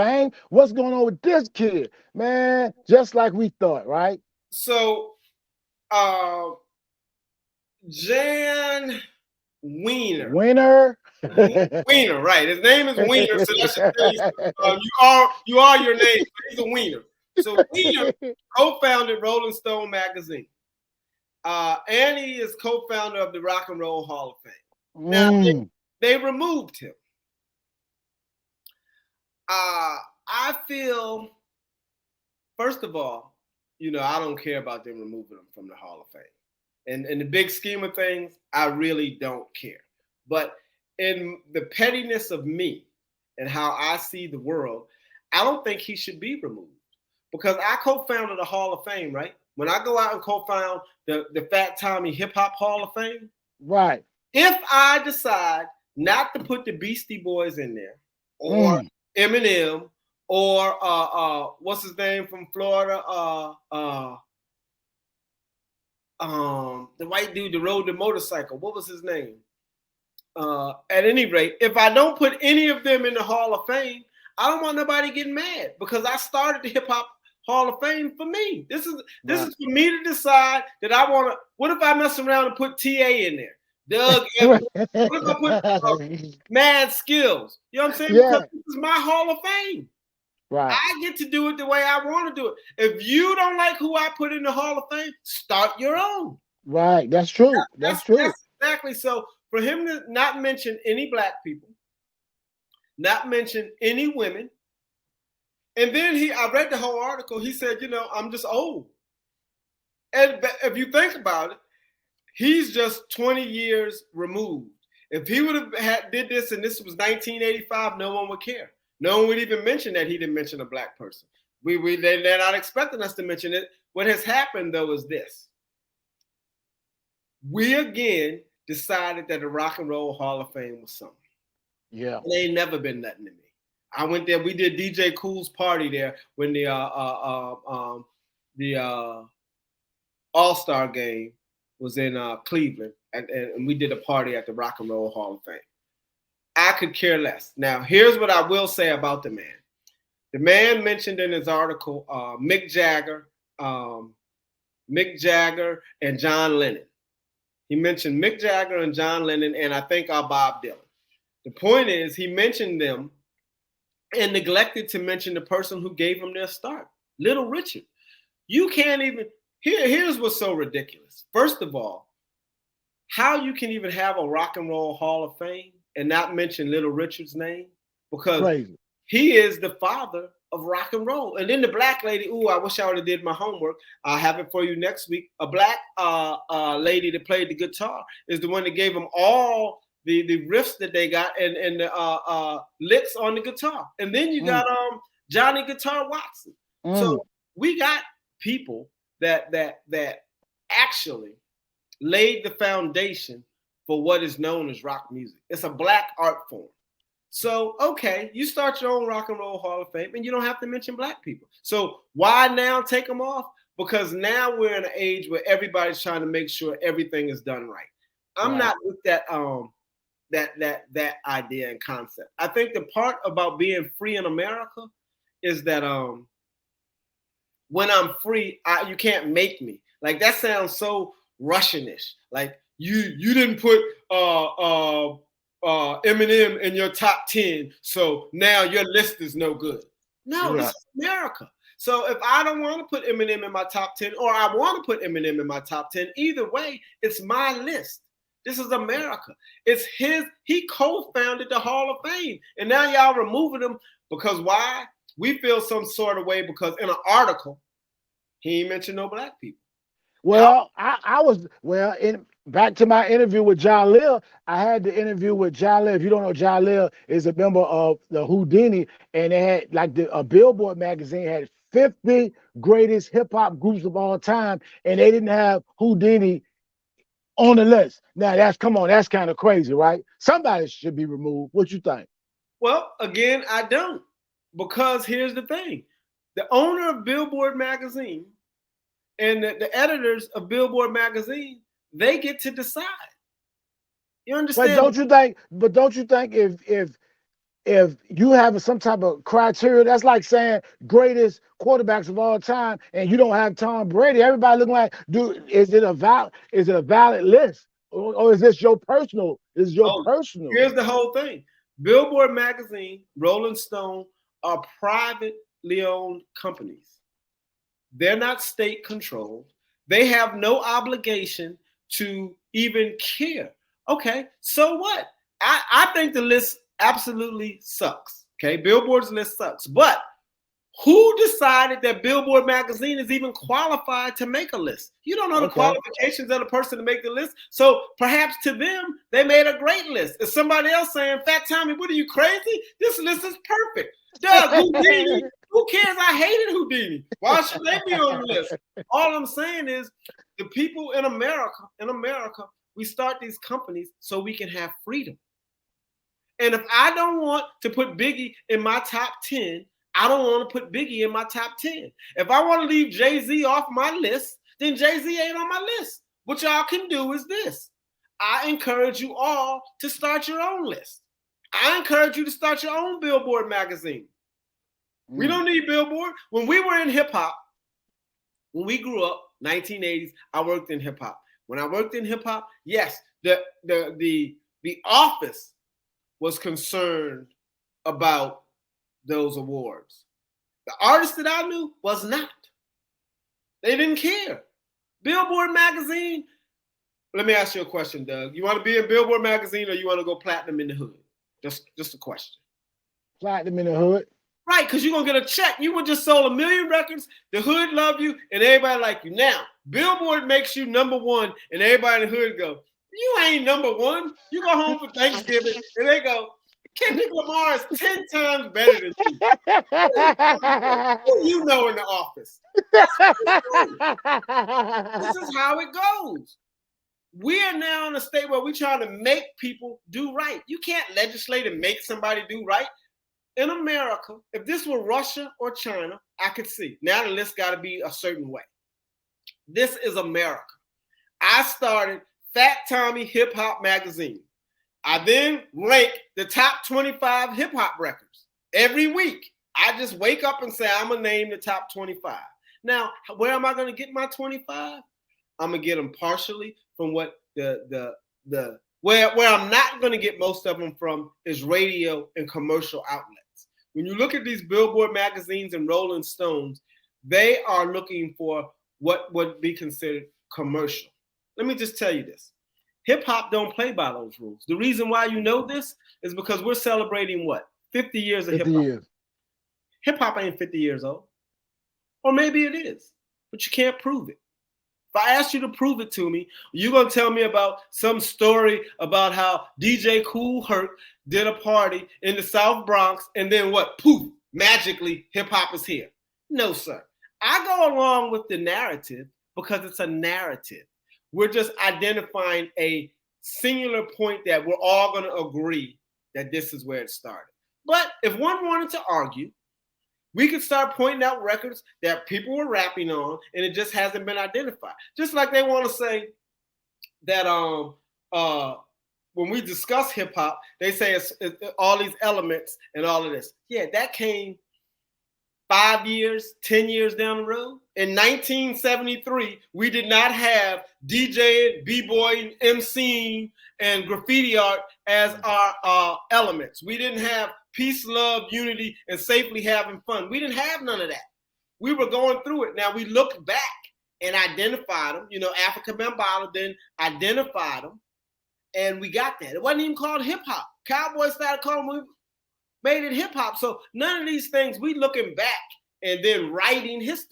Fame. What's going on with this kid, man? Just like we thought, right? So, uh, Jann Wenner. Winner. Wiener, right? His name is Wiener, so that should tell you something. You are your name. So he's a Wiener. So Wiener co-founded Rolling Stone magazine, and he is co-founder of the Rock and Roll Hall of Fame. Now they removed him. I feel, first of all, I don't care about them removing him from the Hall of Fame. And in the big scheme of things, I really don't care. But in the pettiness of me and how I see the world, I don't think he should be removed. Because I co-founded the Hall of Fame, right? When I go out and co-found the Fat Tommy Hip Hop Hall of Fame, right? If I decide not to put the Beastie Boys in there, or Eminem, or what's his name from Florida, the white dude that rode the motorcycle, what was his name? At any rate, if I don't put any of them in the Hall of Fame, I don't want nobody getting mad because I started the Hip Hop Hall of Fame for me. This is for me to decide that I want to. What if I mess around and put TA in there? Doug Evans. What if I put Mad Skills? You know what I'm saying? Yeah. Because this is my Hall of Fame. Right. I get to do it the way I want to do it. If you don't like who I put in the Hall of Fame, start your own. Right. That's true. That's true. That's exactly. So for him to not mention any black people, not mention any women, and then I read the whole article. He said, I'm just old. And if you think about it, he's just 20 years removed. If he would have did this and this was 1985, no one would care. No one would even mention that he didn't mention a black person. They're not expecting us to mention it. What has happened, though, is this. We, again, decided that the Rock and Roll Hall of Fame was something. Yeah. It ain't never been nothing to me. I went there. We did DJ Cool's party there when the All-Star game was in Cleveland, and we did a party at the Rock and Roll Hall of Fame. I could care less. Now, here's what I will say about the man. The man mentioned in his article Mick Jagger and John Lennon. He mentioned Mick Jagger and John Lennon, and I think Bob Dylan. The point is, he mentioned them and neglected to mention the person who gave him their start, Little Richard. You can't even. Here's what's so ridiculous. First of all, how you can even have a Rock and Roll Hall of Fame and not mention Little Richard's name? Because he is the father of rock and roll. And then the black lady, I wish I would have did my homework. I'll have it for you next week. A black lady that played the guitar is the one that gave them all the riffs that they got and the licks on the guitar. And then you got Johnny Guitar Watson. So we got people that actually laid the foundation for what is known as rock music. It's a black art form. So, okay, you start your own Rock and Roll Hall of Fame and you don't have to mention black people. So why now take them off? Because now we're in an age where everybody's trying to make sure everything is done right. I'm not with that idea and concept. I think the part about being free in America is that when I'm free, you can't make me. Like that sounds so Russianish. Like you didn't put Eminem in your top 10, so now your list is no good. No, this is America. So if I don't want to put Eminem in my top 10, or I want to put Eminem in my top 10, either way, it's my list. This is America. It's his. He co-founded the Hall of Fame, and now y'all removing him because why? We feel some sort of way because in an article, he ain't mentioned no black people. Well, back to my interview with John Lear. I had the interview with John Lear. If you don't know, John Lear is a member of the Houdini, and they had a Billboard magazine had 50 greatest hip hop groups of all time, and they didn't have Houdini on the list. Now that's kind of crazy, right? Somebody should be removed. What you think? Well, again, I don't, because here's the thing: the owner of Billboard magazine and the editors of Billboard magazine, they get to decide. You understand? But don't you think if if you have some type of criteria, that's like saying greatest quarterbacks of all time, and you don't have Tom Brady. Everybody looking like, dude, is it a valid list, or is this your personal? Is your Oh, personal? here's the whole thing. Billboard magazine, Rolling Stone are privately owned companies. They're not state controlled. They have no obligation to even care. Okay, so what? I think the list absolutely sucks. Okay, Billboard's list sucks. But who decided that Billboard magazine is even qualified to make a list? You don't know the Okay. qualifications of the person to make the list. So perhaps to them, they made a great list. Is somebody else saying, Fat Tommy, what are you crazy? This list is perfect. Doug, Houdini, who cares? I hated Houdini. Why should they be on the list? All I'm saying is the people in America, we start these companies so we can have freedom. And if I don't want to put Biggie in my top 10, I don't want to put Biggie in my top 10. If I want to leave Jay-Z off my list, then Jay-Z ain't on my list. What y'all can do is this. I encourage you all to start your own list. I encourage you to start your own Billboard magazine. We don't need Billboard. When we were in hip-hop, when we grew up, 1980s, I worked in hip-hop. When I worked in hip-hop, yes, the office was concerned about those awards. The artist that I knew was not. They didn't care. Billboard magazine. Let me ask you a question, Doug. You want to be in Billboard magazine or you want to go platinum in the hood? Just a question. Platinum in the hood. Right, because you're going to get a check. You would just sold 1 million records. The hood love you and everybody like you. Now, Billboard makes you number one and everybody in the hood go, you ain't number one. You go home for Thanksgiving and they go, Kendrick Lamar is 10 times better than you. Who you know in the office? This is how it goes. We are now in a state where we're trying to make people do right. You can't legislate and make somebody do right. In America, if this were Russia or China, I could see. Now the list got to be a certain way. This is America. I started Fat Tommy Hip Hop Magazine. I then rank the top 25 hip hop records every week. I just wake up and say, I'm going to name the top 25. Now, where am I going to get my 25? I'm going to get them partially from what where I'm not going to get most of them from is radio and commercial outlets. When you look at these Billboard magazines and Rolling Stones, they are looking for what would be considered commercial. Let me just tell you this. Hip hop don't play by those rules. The reason why you know this is because we're celebrating what? 50 years of hip hop. Hip hop ain't 50 years old. Or maybe it is, but you can't prove it. If I ask you to prove it to me, you're going to tell me about some story about how DJ Kool Herc did a party in the South Bronx and then what? Poof, magically hip hop is here. No, sir. I go along with the narrative because it's a narrative. We're just identifying a singular point that we're all going to agree that this is where it started. But if one wanted to argue, we could start pointing out records that people were rapping on and it just hasn't been identified. Just like they want to say that when we discuss hip hop, they say it's all these elements and all of this. Yeah, that came 5 years, 10 years down the road. In 1973, we did not have DJing, b-boying, MCing, and graffiti art as our elements. We didn't have peace, love, unity, and safely having fun. We didn't have none of that. We were going through it. Now we looked back and identified them. You know, Afrika Bambaataa then identified them, and we got that. It wasn't even called hip hop. Cowboys started calling them, made it hip hop. So none of these things we looking back and then writing history.